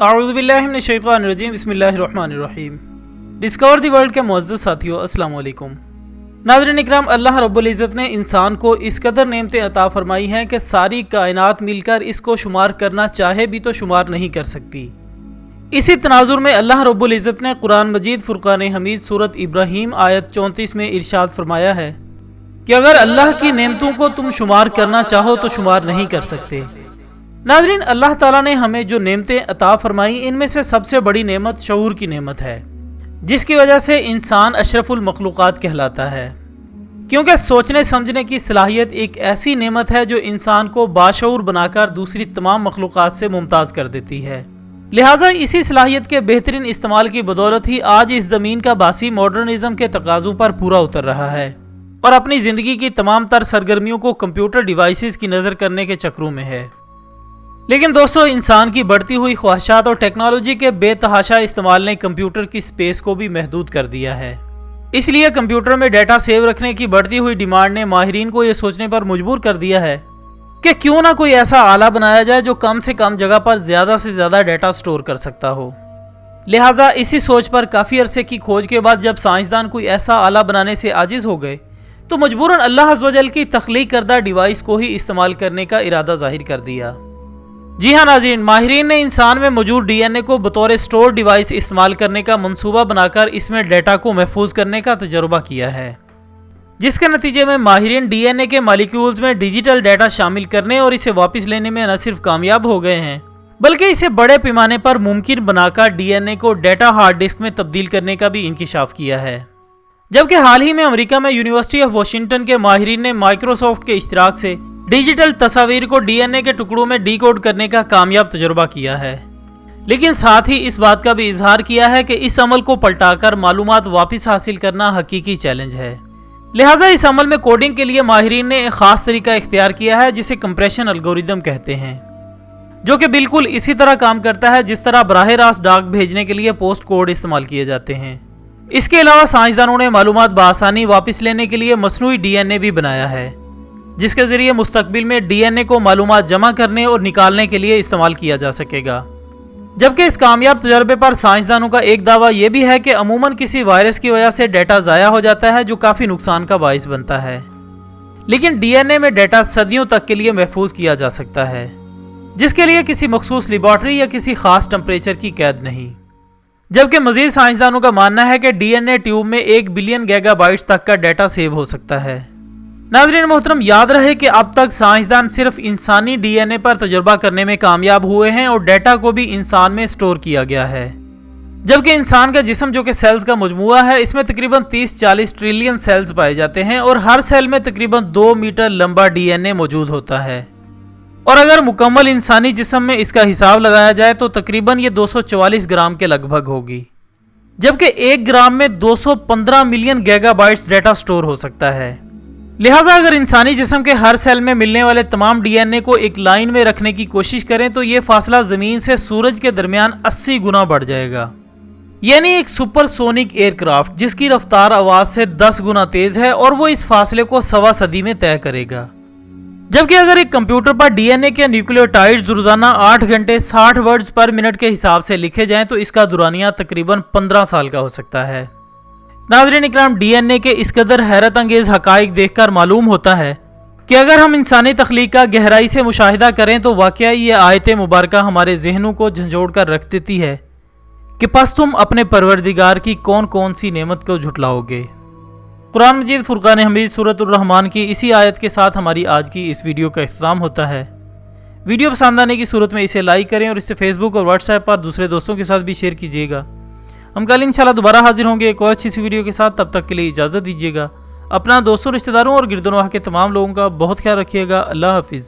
اعوذ باللہ من الشیطان الرجیم بسم اللہ الرحمن الرحیم۔ ڈسکور دی ورلڈ کے معزز ساتھیوں، السلام علیکم۔ ناظرین اکرام، اللہ رب العزت نے انسان کو اس قدر نعمتیں عطا فرمائی ہیں کہ ساری کائنات مل کر اس کو شمار کرنا چاہے بھی تو شمار نہیں کر سکتی۔ اسی تناظر میں اللہ رب العزت نے قرآن مجید فرقان حمید سورۃ ابراہیم آیت 34 میں ارشاد فرمایا ہے کہ اگر اللہ کی نعمتوں کو تم شمار کرنا چاہو تو شمار نہیں کر سکتے۔ ناظرین، اللہ تعالیٰ نے ہمیں جو نعمتیں عطا فرمائی ان میں سے سب سے بڑی نعمت شعور کی نعمت ہے، جس کی وجہ سے انسان اشرف المخلوقات کہلاتا ہے، کیونکہ سوچنے سمجھنے کی صلاحیت ایک ایسی نعمت ہے جو انسان کو باشعور بنا کر دوسری تمام مخلوقات سے ممتاز کر دیتی ہے۔ لہٰذا اسی صلاحیت کے بہترین استعمال کی بدولت ہی آج اس زمین کا باسی ماڈرنزم کے تقاضوں پر پورا اتر رہا ہے اور اپنی زندگی کی تمام تر سرگرمیوں کو کمپیوٹر ڈیوائسز کی نظر کرنے کے چکروں میں ہے۔ لیکن دوستو، انسان کی بڑھتی ہوئی خواہشات اور ٹیکنالوجی کے بے تحاشا استعمال نے کمپیوٹر کی سپیس کو بھی محدود کر دیا ہے۔ اس لیے کمپیوٹر میں ڈیٹا سیو رکھنے کی بڑھتی ہوئی ڈیمانڈ نے ماہرین کو یہ سوچنے پر مجبور کر دیا ہے کہ کیوں نہ کوئی ایسا آلہ بنایا جائے جو کم سے کم جگہ پر زیادہ سے زیادہ ڈیٹا سٹور کر سکتا ہو۔ لہٰذا اسی سوچ پر کافی عرصے کی کھوج کے بعد جب سائنسدان کوئی ایسا آلہ بنانے سے عاجز ہو گئے تو مجبوراً اللہ عز و جل کی تخلیق کردہ ڈیوائس کو ہی استعمال کرنے کا ارادہ ظاہر کر دیا۔ جی ہاں ناظرین، ماہرین نے انسان میں موجود ڈی این اے کو بطور سٹور ڈیوائس استعمال کرنے کا منصوبہ بنا کر اس میں ڈیٹا کو محفوظ کرنے کا تجربہ کیا ہے، جس کے نتیجے میں ماہرین ڈی این اے کے مالیکیولز میں ڈیجیٹل ڈیٹا شامل کرنے اور اسے واپس لینے میں نہ صرف کامیاب ہو گئے ہیں بلکہ اسے بڑے پیمانے پر ممکن بنا کر ڈی این اے کو ڈیٹا ہارڈ ڈسک میں تبدیل کرنے کا بھی انکشاف کیا ہے۔ جبکہ حال ہی میں امریکہ میں یونیورسٹی آف واشنگٹن کے ماہرین نے مائکروسافٹ کے اشتراک سے ڈیجیٹل تصاویر کو ڈی این اے کے ٹکڑوں میں ڈی کوڈ کرنے کا کامیاب تجربہ کیا ہے، لیکن ساتھ ہی اس بات کا بھی اظہار کیا ہے کہ اس عمل کو پلٹا کر معلومات واپس حاصل کرنا حقیقی چیلنج ہے۔ لہٰذا اس عمل میں کوڈنگ کے لیے ماہرین نے ایک خاص طریقہ اختیار کیا ہے جسے کمپریشن الگوریدم کہتے ہیں، جو کہ بالکل اسی طرح کام کرتا ہے جس طرح براہ راست ڈاک بھیجنے کے لیے پوسٹ کوڈ استعمال کیے جاتے ہیں۔ اس کے علاوہ سائنسدانوں نے معلومات بآسانی واپس لینے کے لیے مصنوعی ڈی این اے بھی بنایا ہے، جس کے ذریعے مستقبل میں ڈی این اے کو معلومات جمع کرنے اور نکالنے کے لیے استعمال کیا جا سکے گا۔ جبکہ اس کامیاب تجربے پر سائنسدانوں کا ایک دعویٰ یہ بھی ہے کہ عموماً کسی وائرس کی وجہ سے ڈیٹا ضائع ہو جاتا ہے جو کافی نقصان کا باعث بنتا ہے، لیکن ڈی این اے میں ڈیٹا صدیوں تک کے لیے محفوظ کیا جا سکتا ہے، جس کے لیے کسی مخصوص لیبارٹری یا کسی خاص ٹمپریچر کی قید نہیں۔ جبکہ مزید سائنسدانوں کا ماننا ہے کہ ڈی این اے ٹیوب میں 1 بلین گیگا بائٹس تک کا ڈیٹا سیو ہو سکتا ہے۔ ناظرین محترم، یاد رہے کہ اب تک سائنسدان صرف انسانی ڈی این اے پر تجربہ کرنے میں کامیاب ہوئے ہیں اور ڈیٹا کو بھی انسان میں سٹور کیا گیا ہے، جبکہ انسان کا جسم جو کہ سیلز کا مجموعہ ہے، اس میں تقریباً 30-40 ٹریلین سیلز پائے جاتے ہیں اور ہر سیل میں تقریباً 2 میٹر لمبا ڈی این اے موجود ہوتا ہے، اور اگر مکمل انسانی جسم میں اس کا حساب لگایا جائے تو تقریباً یہ 244 گرام کے لگ بھگ ہوگی، جبکہ 1 گرام میں 215 million gigabytes data store ہو سکتا ہے۔ لہٰذا اگر انسانی جسم کے ہر سیل میں ملنے والے تمام ڈی این اے کو ایک لائن میں رکھنے کی کوشش کریں تو یہ فاصلہ زمین سے سورج کے درمیان 80 گنا بڑھ جائے گا، یعنی ایک سپر سونک ایئر کرافٹ جس کی رفتار آواز سے 10 گنا تیز ہے، اور وہ اس فاصلے کو 1.25 صدی میں طے کرے گا۔ جبکہ اگر ایک کمپیوٹر پر ڈی این اے کے نیوکلیوٹائڈز روزانہ 8 گھنٹے 60 ورڈز پر منٹ کے حساب سے لکھے جائیں تو اس کا دورانیہ تقریباً 15 سال کا ہو سکتا ہے۔ ناظرین اکرام، ڈی این اے کے اس قدر حیرت انگیز حقائق دیکھ کر معلوم ہوتا ہے کہ اگر ہم انسانی تخلیق کا گہرائی سے مشاہدہ کریں تو واقعی یہ آیت مبارکہ ہمارے ذہنوں کو جھنجھوڑ کر رکھ دیتی ہے کہ پس تم اپنے پروردگار کی کون کون سی نعمت کو جھٹلاؤ گے۔ قرآن مجید فرقان حمید سورۃ الرحمن کی اسی آیت کے ساتھ ہماری آج کی اس ویڈیو کا اختتام ہوتا ہے۔ ویڈیو پسند آنے کی صورت میں اسے لائک کریں اور اسے فیس بک اور واٹس ایپ پر دوسرے دوستوں کے ساتھ بھی شیئر کیجیے گا۔ ہم کل انشاءاللہ دوبارہ حاضر ہوں گے ایک اور اچھی سی ویڈیو کے ساتھ، تب تک کے لیے اجازت دیجیے گا۔ اپنا دوستوں، رشتہ داروں اور گرد و نواح کے تمام لوگوں کا بہت خیال رکھیے گا۔ اللہ حافظ۔